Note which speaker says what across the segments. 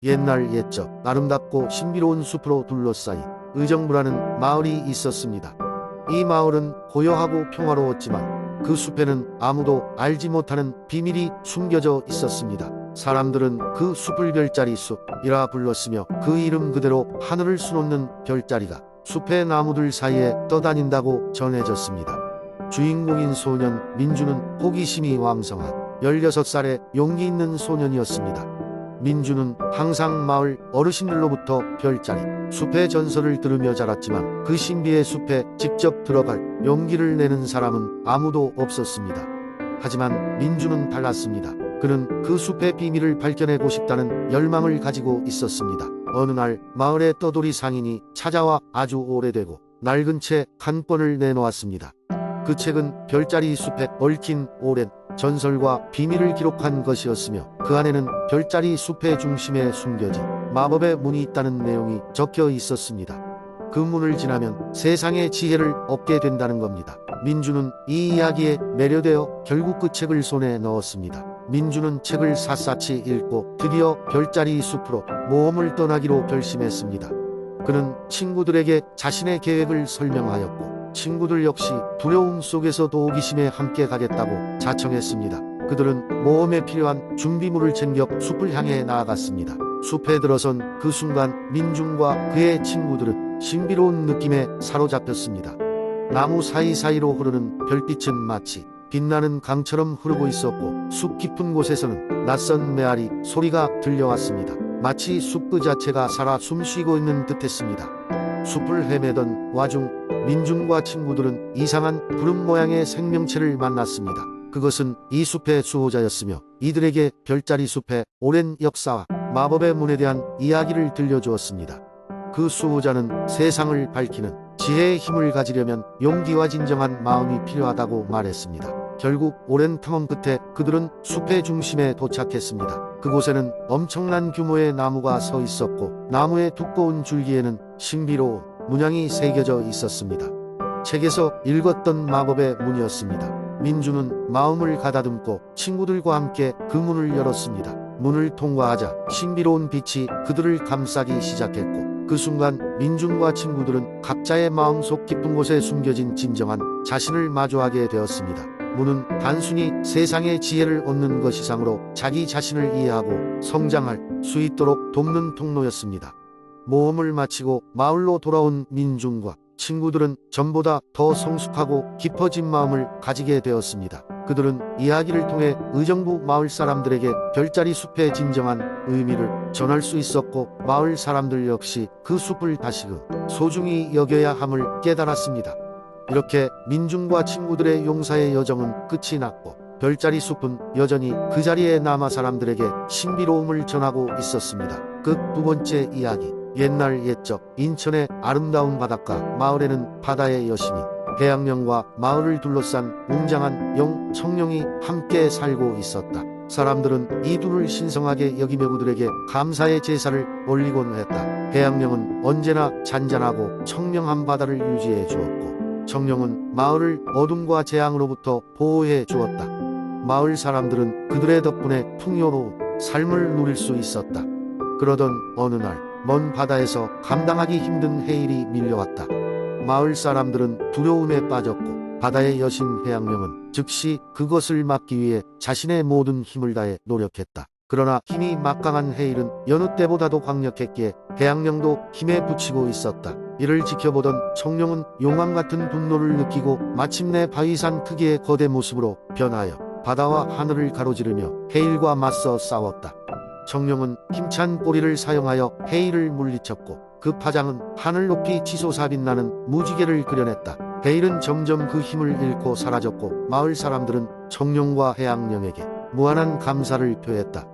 Speaker 1: 옛날 옛적 아름답고 신비로운 숲으로 둘러싸인 의정부라는 마을이 있었습니다. 이 마을은 고요하고 평화로웠지만 그 숲에는 아무도 알지 못하는 비밀이 숨겨져 있었습니다. 사람들은 그 숲을 별자리 숲이라 불렀으며 그 이름 그대로 하늘을 수놓는 별자리가 숲의 나무들 사이에 떠다닌다고 전해졌습니다. 주인공인 소년 민주는 호기심이 왕성한 16살의 용기 있는 소년이었습니다. 민주는 항상 마을 어르신들로부터 별자리 숲의 전설을 들으며 자랐지만 그 신비의 숲에 직접 들어갈 용기를 내는 사람은 아무도 없었습니다. 하지만 민주는 달랐습니다. 그는 그 숲의 비밀을 밝혀내고 싶다는 열망을 가지고 있었습니다. 어느 날 마을의 떠돌이 상인이 찾아와 아주 오래되고 낡은 책 한 권을 내놓았습니다. 그 책은 별자리 숲에 얽힌 오랜 전설과 비밀을 기록한 것이었으며 그 안에는 별자리 숲의 중심에 숨겨진 마법의 문이 있다는 내용이 적혀 있었습니다. 그 문을 지나면 세상의 지혜를 얻게 된다는 겁니다. 민주는 이 이야기에 매료되어 결국 그 책을 손에 넣었습니다. 민주는 책을 샅샅이 읽고 드디어 별자리 숲으로 모험을 떠나기로 결심했습니다. 그는 친구들에게 자신의 계획을 설명하였고 친구들 역시 두려움 속에서도 호기심에 함께 가겠다고 자청했습니다. 그들은 모험에 필요한 준비물을 챙겨 숲을 향해 나아갔습니다. 숲에 들어선 그 순간 민중과 그의 친구들은 신비로운 느낌에 사로잡혔습니다. 나무 사이사이로 흐르는 별빛은 마치 빛나는 강처럼 흐르고 있었고 숲 깊은 곳에서는 낯선 메아리 소리가 들려왔습니다. 마치 숲 그 자체가 살아 숨쉬고 있는 듯했습니다. 숲을 헤매던 와중 민중과 친구들은 이상한 구름 모양의 생명체를 만났습니다. 그것은 이 숲의 수호자였으며 이들에게 별자리 숲의 오랜 역사와 마법의 문에 대한 이야기를 들려주었습니다. 그 수호자는 세상을 밝히는 지혜의 힘을 가지려면 용기와 진정한 마음이 필요하다고 말했습니다. 결국 오랜 탐험 끝에 그들은 숲의 중심에 도착했습니다. 그곳에는 엄청난 규모의 나무가 서 있었고 나무의 두꺼운 줄기에는 신비로운 문양이 새겨져 있었습니다. 책에서 읽었던 마법의 문이었습니다. 민주는 마음을 가다듬고 친구들과 함께 그 문을 열었습니다. 문을 통과하자 신비로운 빛이 그들을 감싸기 시작했고 그 순간 민중과 친구들은 각자의 마음속 깊은 곳에 숨겨진 진정한 자신을 마주하게 되었습니다. 문은 단순히 세상의 지혜를 얻는 것 이상으로 자기 자신을 이해하고 성장할 수 있도록 돕는 통로였습니다. 모험을 마치고 마을로 돌아온 민중과 친구들은 전보다 더 성숙하고 깊어진 마음을 가지게 되었습니다. 그들은 이야기를 통해 의정부 마을 사람들에게 별자리 숲의 진정한 의미를 전할 수 있었고 마을 사람들 역시 그 숲을 다시금 소중히 여겨야 함을 깨달았습니다. 이렇게 민중과 친구들의 용사의 여정은 끝이 났고 별자리 숲은 여전히 그 자리에 남아 사람들에게 신비로움을 전하고 있었습니다. 그 두 번째 이야기. 옛날 옛적 인천의 아름다운 바닷가 마을에는 바다의 여신이 해양령과 마을을 둘러싼 웅장한 용 청룡이 함께 살고 있었다. 사람들은 이 둘을 신성하게 여기며 그들에게 감사의 제사를 올리곤 했다. 해양령은 언제나 잔잔하고 청명한 바다를 유지해 주었고 청룡은 마을을 어둠과 재앙으로부터 보호해 주었다. 마을 사람들은 그들의 덕분에 풍요로운 삶을 누릴 수 있었다. 그러던 어느 날 먼 바다에서 감당하기 힘든 해일이 밀려왔다. 마을 사람들은 두려움에 빠졌고 바다의 여신 해양령은 즉시 그것을 막기 위해 자신의 모든 힘을 다해 노력했다. 그러나 힘이 막강한 해일은 여느 때보다도 강력했기에 해양령도 힘에 부치고 있었다. 이를 지켜보던 청룡은 용암 같은 분노를 느끼고 마침내 바위산 크기의 거대 모습으로 변하여 바다와 하늘을 가로지르며 해일과 맞서 싸웠다. 청룡은 힘찬 꼬리를 사용하여 해일을 물리쳤고 그 파장은 하늘 높이 치솟아 빛나는 무지개를 그려냈다. 해일은 점점 그 힘을 잃고 사라졌고 마을 사람들은 청룡과 해양령에게 무한한 감사를 표했다.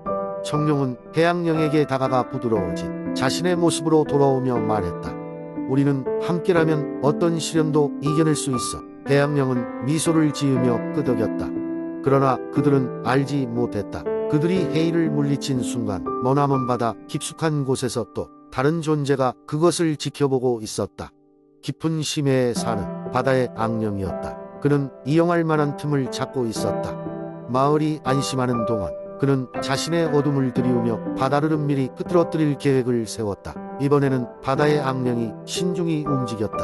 Speaker 1: 청룡은 해양령에게 다가가 부드러워진 자신의 모습으로 돌아오며 말했다. 우리는 함께라면 어떤 시련도 이겨낼 수 있어. 해양령은 미소를 지으며 끄덕였다. 그러나 그들은 알지 못했다. 그들이 해일을 물리친 순간 머나먼 바다 깊숙한 곳에서 또 다른 존재가 그것을 지켜보고 있었다. 깊은 심해에 사는 바다의 악령이었다. 그는 이용할 만한 틈을 찾고 있었다. 마을이 안심하는 동안 그는 자신의 어둠을 들이우며 바다를 은밀히 끄트러뜨릴 계획을 세웠다. 이번에는 바다의 악령이 신중히 움직였다.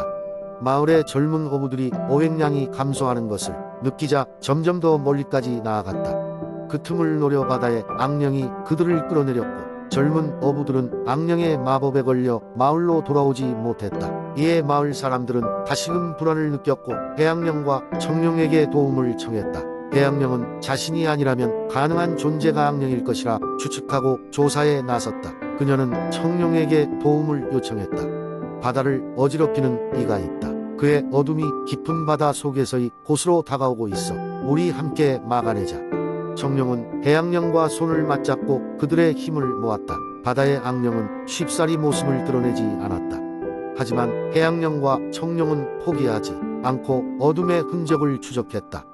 Speaker 1: 마을의 젊은 어부들이 어획량이 감소하는 것을 느끼자 점점 더 멀리까지 나아갔다. 그 틈을 노려 바다의 악령이 그들을 끌어내렸고 젊은 어부들은 악령의 마법에 걸려 마을로 돌아오지 못했다. 이에 마을 사람들은 다시금 불안을 느꼈고 해악령과 청룡에게 도움을 청했다. 해악령은 자신이 아니라면 가능한 존재가 악령일 것이라 추측하고 조사에 나섰다. 그녀는 청룡에게 도움을 요청했다. 바다를 어지럽히는 이가 있다. 그의 어둠이 깊은 바다 속에서의 곳으로 다가오고 있어. 우리 함께 막아내자. 청룡은 해악령과 손을 맞잡고 그들의 힘을 모았다. 바다의 악령은 쉽사리 모습을 드러내지 않았다. 하지만 해악령과 청룡은 포기하지 않고 어둠의 흔적을 추적했다.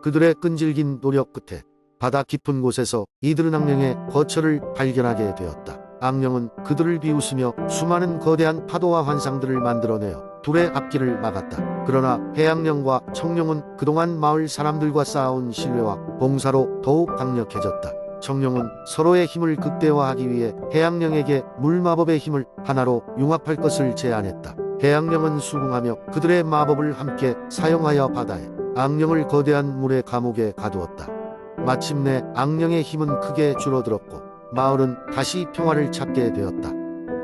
Speaker 1: 그들의 끈질긴 노력 끝에 바다 깊은 곳에서 이들은 악령의 거처를 발견하게 되었다. 악령은 그들을 비웃으며 수많은 거대한 파도와 환상들을 만들어내어 둘의 앞길을 막았다. 그러나 해악령과 청룡은 그동안 마을 사람들과 쌓아온 신뢰와 봉사로 더욱 강력해졌다. 청룡은 서로의 힘을 극대화하기 위해 해악령에게 물마법의 힘을 하나로 융합할 것을 제안했다. 해악령은 수긍하며 그들의 마법을 함께 사용하여 바다에 악령을 거대한 물의 감옥에 가두었다. 마침내 악령의 힘은 크게 줄어들었고 마을은 다시 평화를 찾게 되었다.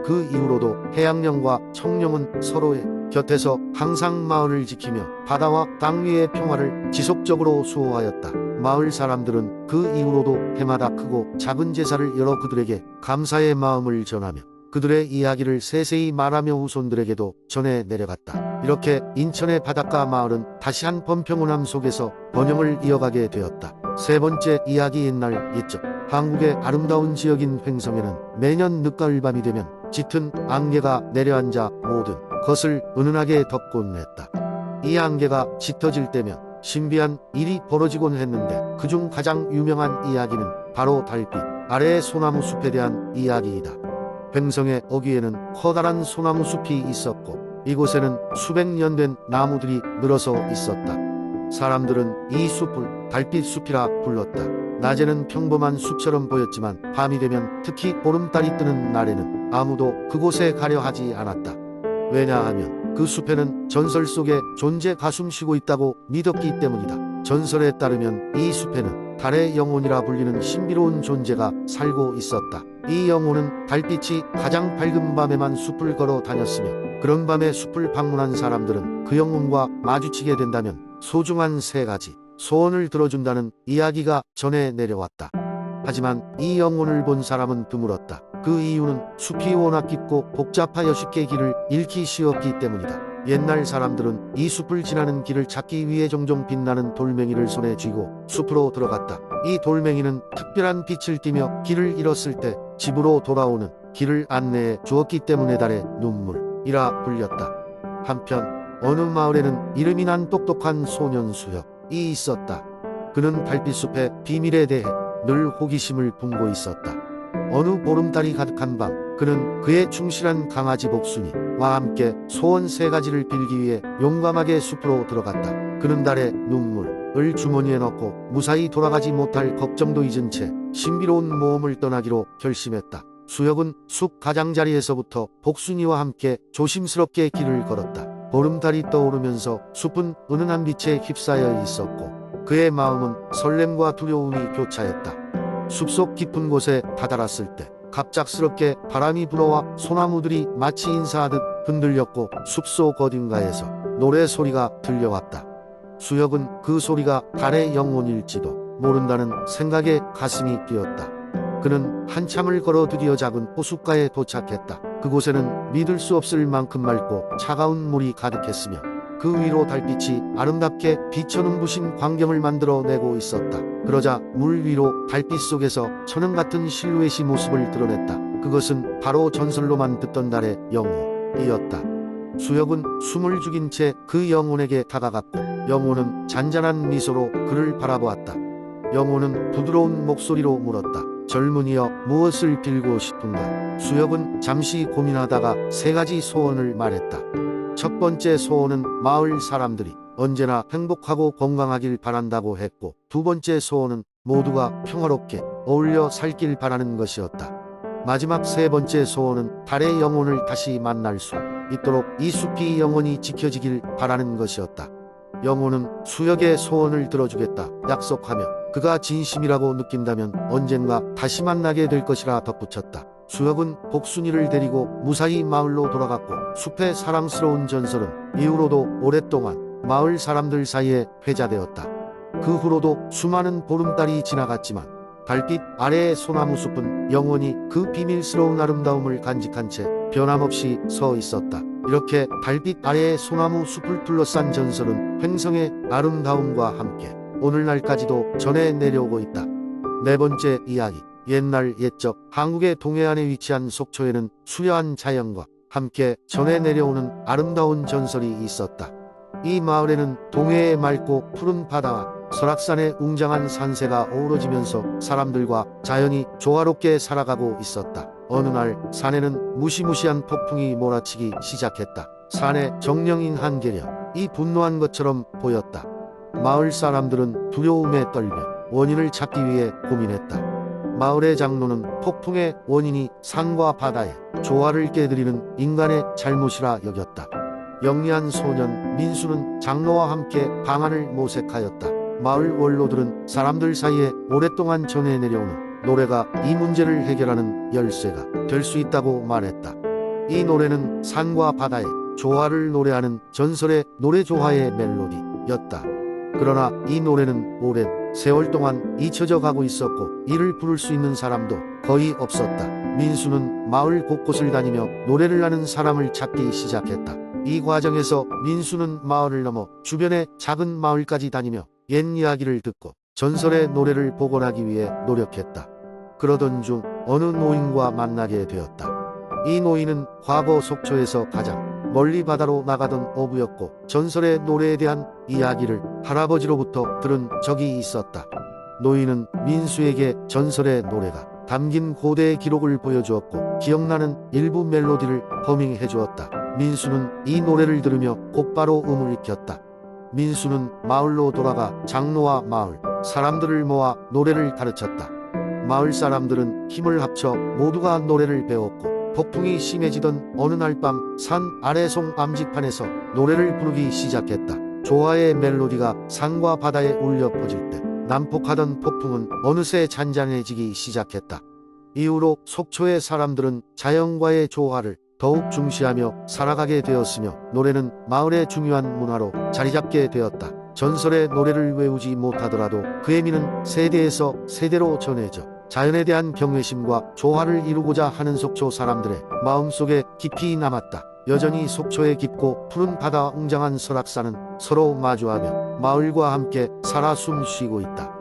Speaker 1: 그 이후로도 해악령과 청룡은 서로의 곁에서 항상 마을을 지키며 바다와 땅 위의 평화를 지속적으로 수호하였다. 마을 사람들은 그 이후로도 해마다 크고 작은 제사를 열어 그들에게 감사의 마음을 전하며 그들의 이야기를 세세히 말하며 후손들에게도 전해 내려갔다. 이렇게 인천의 바닷가 마을은 다시 한 번 평온함 속에서 번영을 이어가게 되었다. 세 번째 이야기. 옛날 옛적 한국의 아름다운 지역인 횡성에는 매년 늦가을 밤이 되면 짙은 안개가 내려앉아 모든 것을 은은하게 덮곤 했다. 이 안개가 짙어질 때면 신비한 일이 벌어지곤 했는데 그중 가장 유명한 이야기는 바로 달빛 아래의 소나무 숲에 대한 이야기이다. 횡성의 어귀에는 커다란 소나무 숲이 있었고 이곳에는 수백 년 된 나무들이 늘어서 있었다. 사람들은 이 숲을 달빛 숲이라 불렀다. 낮에는 평범한 숲처럼 보였지만 밤이 되면 특히 보름달이 뜨는 날에는 아무도 그곳에 가려 하지 않았다. 왜냐하면 그 숲에는 전설 속의 존재가 숨쉬고 있다고 믿었기 때문이다. 전설에 따르면 이 숲에는 달의 영혼이라 불리는 신비로운 존재가 살고 있었다. 이 영혼은 달빛이 가장 밝은 밤에만 숲을 걸어 다녔으며 그런 밤에 숲을 방문한 사람들은 그 영혼과 마주치게 된다면 소중한 세 가지 소원을 들어준다는 이야기가 전해 내려왔다. 하지만 이 영혼을 본 사람은 드물었다. 그 이유는 숲이 워낙 깊고 복잡하여 쉽게 길을 잃기 쉬웠기 때문이다. 옛날 사람들은 이 숲을 지나는 길을 찾기 위해 종종 빛나는 돌멩이를 손에 쥐고 숲으로 들어갔다. 이 돌멩이는 특별한 빛을 띠며 길을 잃었을 때 집으로 돌아오는 길을 안내해 주었기 때문에 달의 눈물이라 불렸다. 한편 어느 마을에는 이름이 난 똑똑한 소년 수혁이 있었다. 그는 달빛숲의 비밀에 대해 늘 호기심을 품고 있었다. 어느 보름달이 가득한 밤 그는 그의 충실한 강아지 복순이와 함께 소원 세 가지를 빌기 위해 용감하게 숲으로 들어갔다. 그는 달의 눈물을 주머니에 넣고 무사히 돌아가지 못할 걱정도 잊은 채 신비로운 모험을 떠나기로 결심했다. 수혁은 숲 가장자리에서부터 복순이와 함께 조심스럽게 길을 걸었다. 보름달이 떠오르면서 숲은 은은한 빛에 휩싸여 있었고 그의 마음은 설렘과 두려움이 교차했다. 숲속 깊은 곳에 다다랐을 때 갑작스럽게 바람이 불어와 소나무들이 마치 인사하듯 흔들렸고 숲속 어딘가에서 노래소리가 들려왔다. 수혁은 그 소리가 달의 영혼일지도 모른다는 생각에 가슴이 뛰었다. 그는 한참을 걸어 드디어 작은 호숫가에 도착했다. 그곳에는 믿을 수 없을 만큼 맑고 차가운 물이 가득했으며 그 위로 달빛이 아름답게 비쳐 눈부신 광경을 만들어내고 있었다. 그러자 물 위로 달빛 속에서 천은 같은 실루엣이 모습을 드러냈다. 그것은 바로 전설로만 듣던 달의 영혼이었다. 수혁은 숨을 죽인 채 그 영혼에게 다가갔고 영혼은 잔잔한 미소로 그를 바라보았다. 영혼은 부드러운 목소리로 물었다. 젊은이여, 무엇을 빌고 싶은가? 수혁은 잠시 고민하다가 세 가지 소원을 말했다. 첫 번째 소원은 마을 사람들이 언제나 행복하고 건강하길 바란다고 했고, 두 번째 소원은 모두가 평화롭게 어울려 살길 바라는 것이었다. 마지막 세 번째 소원은 달의 영혼을 다시 만날 수 있도록 이 숲이 영원히 지켜지길 바라는 것이었다. 영혼은 수혁의 소원을 들어주겠다 약속하며 그가 진심이라고 느낀다면 언젠가 다시 만나게 될 것이라 덧붙였다. 수혁은 복순이를 데리고 무사히 마을로 돌아갔고, 숲의 사랑스러운 전설은 이후로도 오랫동안 마을 사람들 사이에 회자되었다. 그 후로도 수많은 보름달이 지나갔지만 달빛 아래의 소나무 숲은 영원히 그 비밀스러운 아름다움을 간직한 채 변함없이 서 있었다. 이렇게 달빛 아래의 소나무 숲을 둘러싼 전설은 횡성의 아름다움과 함께 오늘날까지도 전해 내려오고 있다. 네 번째 이야기. 옛날 옛적 한국의 동해안에 위치한 속초에는 수려한 자연과 함께 전해 내려오는 아름다운 전설이 있었다. 이 마을에는 동해의 맑고 푸른 바다와 설악산의 웅장한 산세가 어우러지면서 사람들과 자연이 조화롭게 살아가고 있었다. 어느 날 산에는 무시무시한 폭풍이 몰아치기 시작했다. 산에 정령인 한계령, 이 분노한 것처럼 보였다. 마을 사람들은 두려움에 떨며 원인을 찾기 위해 고민했다. 마을의 장로는 폭풍의 원인이 산과 바다의 조화를 깨드리는 인간의 잘못이라 여겼다. 영리한 소년 민수는 장로와 함께 방안을 모색하였다. 마을 원로들은 사람들 사이에 오랫동안 전해 내려오는 노래가 이 문제를 해결하는 열쇠가 될 수 있다고 말했다. 이 노래는 산과 바다의 조화를 노래하는 전설의 노래조화의 멜로디였다. 그러나 이 노래는 오랜 세월 동안 잊혀져 가고 있었고, 이를 부를 수 있는 사람도 거의 없었다. 민수는 마을 곳곳을 다니며 노래를 하는 사람을 찾기 시작했다. 이 과정에서 민수는 마을을 넘어 주변의 작은 마을까지 다니며 옛 이야기를 듣고 전설의 노래를 복원하기 위해 노력했다. 그러던 중 어느 노인과 만나게 되었다. 이 노인은 과거 속초에서 가장 멀리 바다로 나가던 어부였고, 전설의 노래에 대한 이야기를 할아버지로부터 들은 적이 있었다. 노인은 민수에게 전설의 노래가 담긴 고대의 기록을 보여주었고, 기억나는 일부 멜로디를 허밍해 주었다. 민수는 이 노래를 들으며 곧바로 음을 익혔다. 민수는 마을로 돌아가 장로와 마을 사람들을 모아 노래를 가르쳤다. 마을 사람들은 힘을 합쳐 모두가 노래를 배웠고, 폭풍이 심해지던 어느 날 밤 산 아래 송 암직판에서 노래를 부르기 시작했다. 조화의 멜로디가 산과 바다에 울려 퍼질 때 난폭하던 폭풍은 어느새 잔잔해지기 시작했다. 이후로 속초의 사람들은 자연과의 조화를 더욱 중시하며 살아가게 되었으며, 노래는 마을의 중요한 문화로 자리잡게 되었다. 전설의 노래를 외우지 못하더라도 그 의미는 세대에서 세대로 전해져 자연에 대한 경외심과 조화를 이루고자 하는 속초 사람들의 마음속에 깊이 남았다. 여전히 속초의 깊고 푸른 바다와 웅장한 설악산은 서로 마주하며 마을과 함께 살아 숨쉬고 있다.